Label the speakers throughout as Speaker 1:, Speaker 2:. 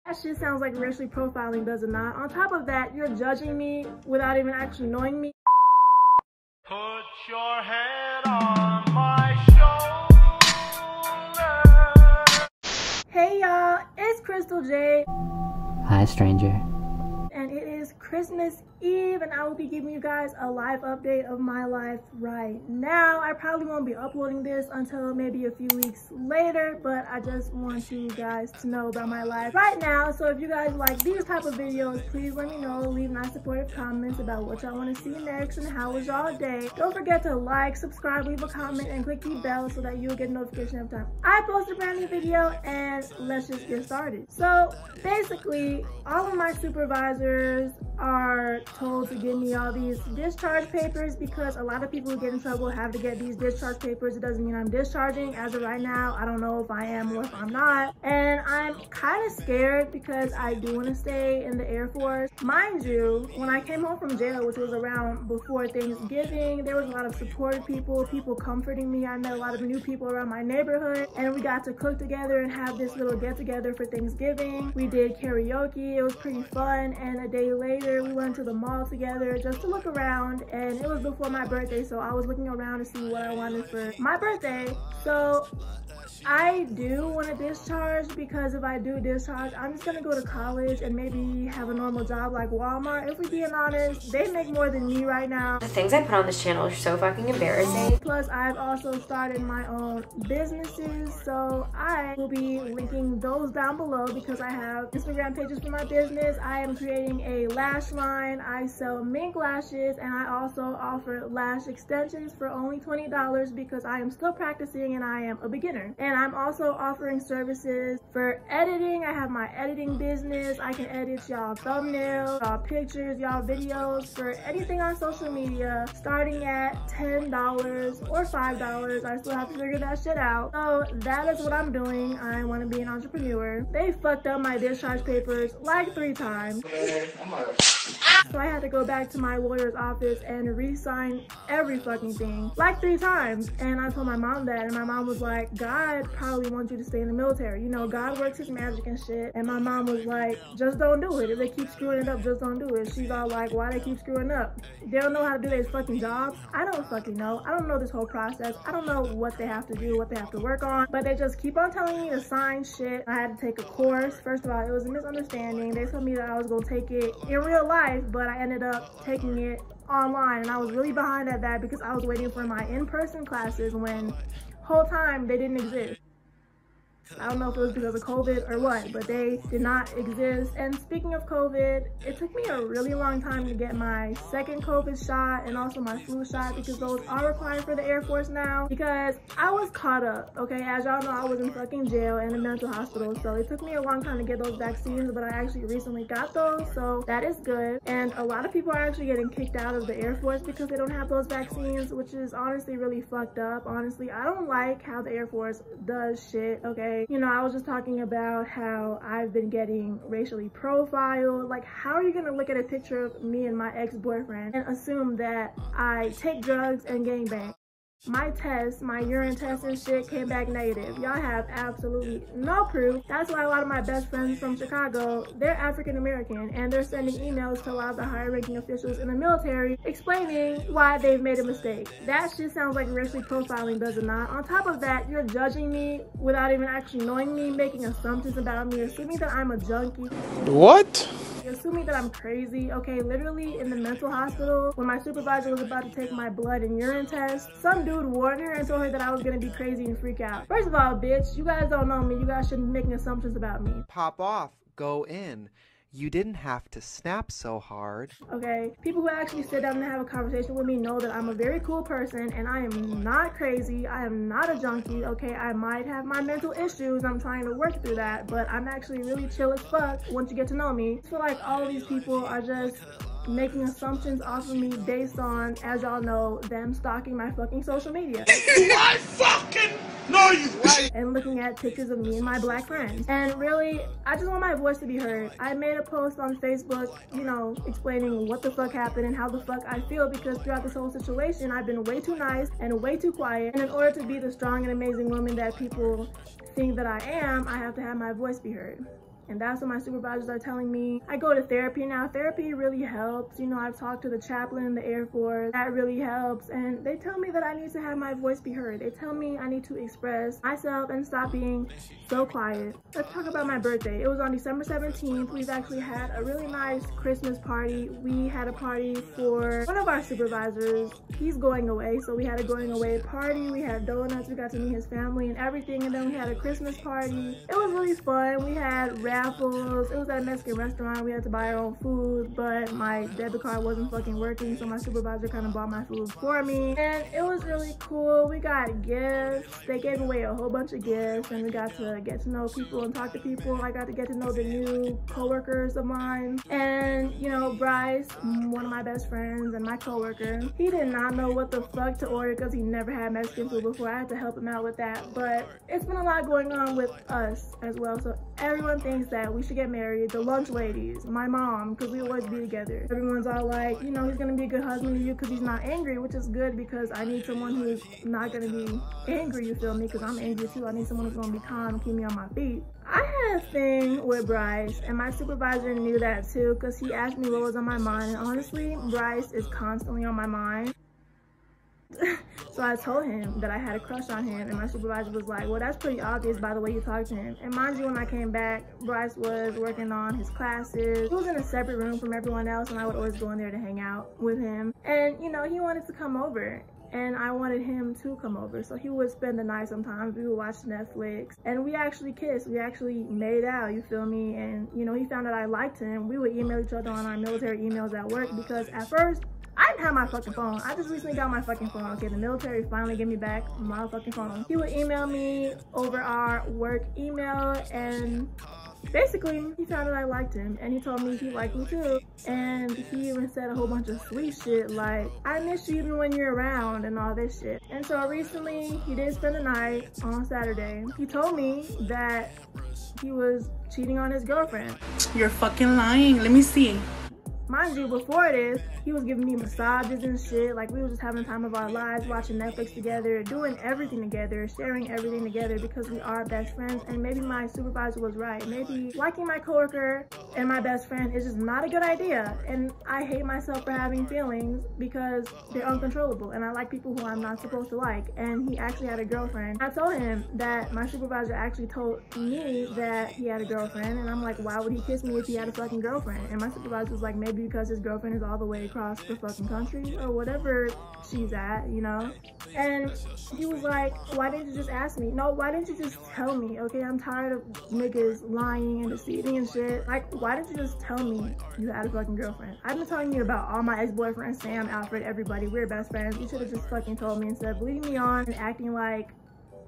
Speaker 1: That shit sounds like racially profiling, does it not? On top of that, you're judging me without even actually knowing me.
Speaker 2: Put your head on my shoulder.
Speaker 1: Hey y'all, it's Crystal Jade.
Speaker 3: Hi, stranger.
Speaker 1: And it is Christmas Eve, and I will be giving you guys a live update of my life right now. I probably won't be uploading this until maybe a few weeks later, but I just want you guys to know about my life right now. So if you guys like these type of videos, please let me know. Leave nice supportive comments about what y'all want to see next and how was y'all day. Don't forget to like, subscribe, leave a comment, and click the bell so that you'll get notification every time I post a brand new video. And let's just get started. So basically, all of my supervisors are told to give me all these discharge papers because a lot of people who get in trouble have to get these discharge papers. It doesn't mean I'm discharging. As of right now, I don't know if I am or if I'm not. And I'm kind of scared because I do want to stay in the Air Force. Mind you, when I came home from jail, which was around before Thanksgiving, there was a lot of supportive people comforting me. I met a lot of new people around my neighborhood, and we got to cook together and have this little get together for Thanksgiving. We did karaoke. It was pretty fun. And a day later, we went to the mall together just to look around, and it was before my birthday, so I was looking around to see what I wanted for my birthday. So I do want to discharge because if I do discharge, I'm just gonna go to college and maybe have a normal job like Walmart. If we're being honest, they make more than me right now.
Speaker 4: The things I put on this channel are so fucking embarrassing.
Speaker 1: Plus, I've also started my own businesses, so I will be linking those down below because I have Instagram pages for my business. I am creating a lash line. I sell mink lashes, and I also offer lash extensions for only $20 because I am still practicing and I am a beginner. And I'm also offering services for editing. I have my editing business. I can edit y'all thumbnails, y'all pictures, y'all videos for anything on social media, starting at $10 or $5. I still have to figure that shit out. So that is what I'm doing. I want to be an entrepreneur. They fucked up my discharge papers like 3 times. So I had to go back to my lawyer's office and re-sign every fucking thing like 3 times. And I told my mom that, and my mom was like, God probably wants you to stay in the military. You know, God works his magic and shit. And my mom was like, just don't do it. If they keep screwing it up, just don't do it. She's all like, why they keep screwing up? They don't know how to do their fucking jobs. I don't fucking know. I don't know this whole process. I don't know what they have to do, what they have to work on, but they just keep on telling me to sign shit. I had to take a course. First of all, it was a misunderstanding. They told me that I was gonna take it in real life, but I ended up taking it online, and I was really behind at that because I was waiting for my in-person classes when whole time they didn't exist. I don't know if it was because of COVID or what, but they did not exist. And speaking of COVID, it took me a really long time to get my second COVID shot and also my flu shot because those are required for the Air Force now because I was caught up, okay? As y'all know, I was in fucking jail and a mental hospital, so it took me a long time to get those vaccines, but I actually recently got those, so that is good. And a lot of people are actually getting kicked out of the Air Force because they don't have those vaccines, which is honestly really fucked up. Honestly, I don't like how the Air Force does shit, okay? You know, I was just talking about how I've been getting racially profiled. Like, how are you gonna look at a picture of me and my ex-boyfriend and assume that I take drugs and gangbang? My test, my urine test and shit came back negative. Y'all have absolutely no proof. That's why a lot of my best friends from Chicago, they're African American, and they're sending emails to a lot of the higher ranking officials in the military explaining why they've made a mistake. That shit sounds like racially profiling, does it not? On top of that, you're judging me without even actually knowing me, making assumptions about me, assuming that I'm a junkie.
Speaker 2: What?
Speaker 1: Assuming that I'm crazy. Okay, literally in the mental hospital, when my supervisor was about to take my blood and urine test, some dude warned her and told her that I was gonna be crazy and freak out. First of all, bitch, you guys don't know me. You guys shouldn't be making assumptions about me.
Speaker 5: Pop off, go in. You didn't have to snap so hard.
Speaker 1: Okay, people who actually sit down and have a conversation with me know that I'm a very cool person and I am not crazy. I am not a junkie, okay? I might have my mental issues. I'm trying to work through that, but I'm actually really chill as fuck once you get to know me. I feel like all of these people are just making assumptions off of me based on, as y'all know, them stalking my fucking social media.
Speaker 2: I fucking know you!
Speaker 1: And looking at pictures of me and my black friends. And really, I just want my voice to be heard. I made a post on Facebook, you know, explaining what the fuck happened and how the fuck I feel because throughout this whole situation, I've been way too nice and way too quiet. And in order to be the strong and amazing woman that people think that I am, I have to have my voice be heard. And that's what my supervisors are telling me. I go to therapy now. Therapy really helps. You know, I've talked to the chaplain in the Air Force. That really helps. And they tell me that I need to have my voice be heard. They tell me I need to express myself and stop being so quiet. Let's talk about my birthday. It was on December 17th. We've actually had a really nice Christmas party. We had a party for one of our supervisors. He's going away, so we had a going away party. We had donuts. We got to meet his family and everything. And then we had a Christmas party. It was really fun. We had raffles. It was at a Mexican restaurant. We had to buy our own food, but my debit card wasn't fucking working, so my supervisor kind of bought my food for me. And it was really cool. We got gifts. They gave away a whole bunch of gifts, and we got to get to know people and talk to people. I got to get to know the new coworkers of mine. And you know, Bryce, one of my best friends and my coworker, he did not know what the fuck to order because he never had Mexican food before. I had to help him out with that. But it's been a lot going on with us as well. So everyone thinks that we should get married. The lunch ladies, my mom, because we always be together. Everyone's all like, you know, he's gonna be a good husband to you because he's not angry, which is good because I need someone who's not gonna be angry, you feel me? Because I'm angry too. I need someone who's gonna be calm and keep me on my feet. I had a thing with Bryce, and my supervisor knew that too because he asked me what was on my mind. And honestly, Bryce is constantly on my mind. So I told him that I had a crush on him, and my supervisor was like, well, that's pretty obvious by the way you talk to him. And mind you, when I came back, Bryce was working on his classes. He was in a separate room from everyone else, and I would always go in there to hang out with him. And you know, he wanted to come over, and I wanted him to come over, so he would spend the night sometimes. We would watch Netflix, and we actually kissed. We actually made out, you feel me? And you know, he found out I liked him. We would email each other on our military emails at work because at first I didn't have my fucking phone. I just recently got my fucking phone. Okay, the military finally gave me back my fucking phone. He would email me over our work email, and basically he found out I liked him, and he told me he liked me too. And he even said a whole bunch of sweet shit like, I miss you even when you're around, and all this shit. And so recently he did spend the night on Saturday. He told me that he was cheating on his girlfriend.
Speaker 6: You're fucking lying. Let me see.
Speaker 1: Mind you, before this, he was giving me massages and shit. Like, we were just having the time of our lives, watching Netflix together, doing everything together, sharing everything together because we are best friends. And maybe my supervisor was right. Maybe liking my coworker and my best friend is just not a good idea. And I hate myself for having feelings because they're uncontrollable. And I like people who I'm not supposed to like. And he actually had a girlfriend. I told him that my supervisor actually told me that he had a girlfriend. And I'm like, why would he kiss me if he had a fucking girlfriend? And my supervisor was like, maybe because his girlfriend is all the way across the fucking country or whatever she's at, you know? And he was like, why didn't you just ask me? No, why didn't you just tell me? Okay, I'm tired of niggas lying and deceiving and shit. Like, why didn't you just tell me you had a fucking girlfriend? I've been telling you about all my ex-boyfriends, Sam, Alfred, everybody. We're best friends. You should have just fucking told me instead of leading me on and acting like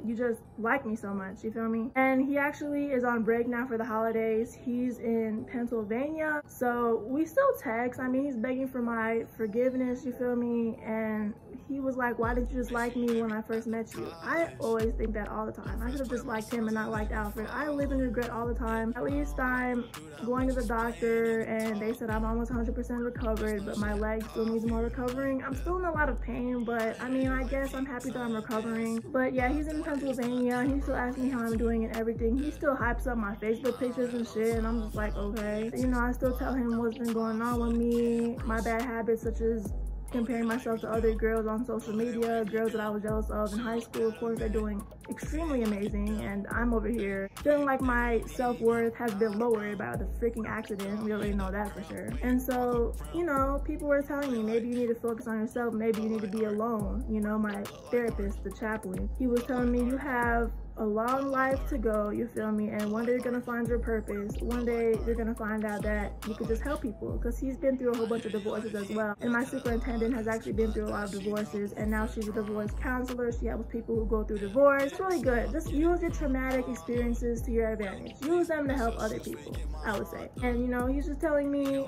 Speaker 1: you just like me so much, you feel me? And he actually is on break now for the holidays. He's in Pennsylvania, so we still text. I mean, he's begging for my forgiveness, you feel me? And he was like, why did you just like me when I first met you? I always think that all the time. I should have just liked him and not liked Alfred. I live in regret all the time. At least I'm going to the doctor and they said I'm almost 100% recovered, but my leg still needs more recovering. I'm still in a lot of pain, but I mean, I guess I'm happy that I'm recovering. But yeah, he's in Pennsylvania. He still asks me how I'm doing and everything. He still hypes up my Facebook pictures and shit, and I'm just like, okay. You know, I still tell him what's been going on with me, my bad habits such as comparing myself to other girls on social media, girls that I was jealous of in high school. Of course, they're doing extremely amazing, and I'm over here feeling like my self-worth has been lowered by the freaking accident. We already know that for sure. And so, you know, people were telling me, maybe you need to focus on yourself, maybe you need to be alone. You know, my therapist, the chaplain, he was telling me, you have a long life to go, you feel me, and one day you're gonna find your purpose. One day you're gonna find out that you could just help people, because he's been through a whole bunch of divorces as well, and my superintendent has actually been through a lot of divorces, and now she's a divorce counselor. She helps people who go through divorce. It's really good. Just use your traumatic experiences to your advantage. Use them to help other people, I would say. And you know, he's just telling me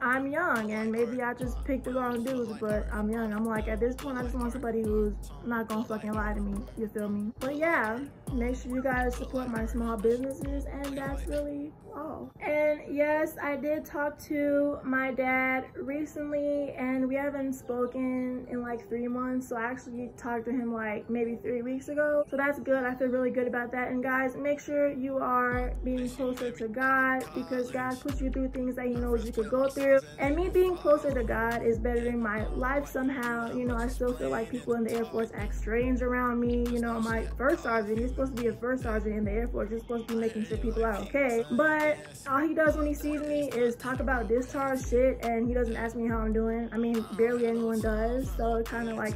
Speaker 1: I'm young, and maybe I just picked the wrong dudes, but I'm young. I'm like, at this point, I just want somebody who's not gonna fucking lie to me, you feel me? But yeah, make sure you guys support my small businesses, and that's really all. And And yes, I did talk to my dad recently, and we haven't spoken in like 3 months. So I actually talked to him like maybe 3 weeks ago. So that's good. I feel really good about that. And guys, make sure you are being closer to God, because God puts you through things that he knows you could go through. And me being closer to God is bettering my life somehow. You know, I still feel like people in the Air Force act strange around me. You know, my first sergeant, he's supposed to be a first sergeant in the Air Force. He's supposed to be making sure people are okay. But all he does when he sees me is talk about discharge shit, and he doesn't ask me how I'm doing. I mean, barely anyone does. So it kind of like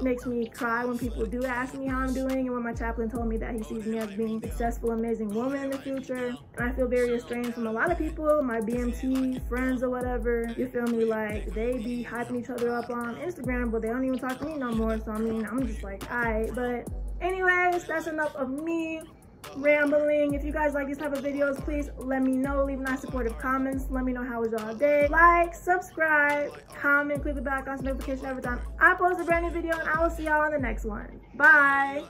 Speaker 1: makes me cry when people do ask me how I'm doing, and when my chaplain told me that he sees me as being a successful, amazing woman in the future. And I feel very estranged from a lot of people, my BMT friends or whatever. You feel me? Like, they be hyping each other up on Instagram, but they don't even talk to me no more. So I mean, I'm just like, alright. But anyways, that's enough of me rambling. If you guys like these type of videos, please let me know. Leave nice supportive comments. Let me know how was y'all day. Like, subscribe, comment, click the bell icon, notification every time I post a brand new video, and I will see y'all on the next one. Bye.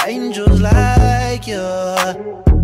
Speaker 7: Angels like you.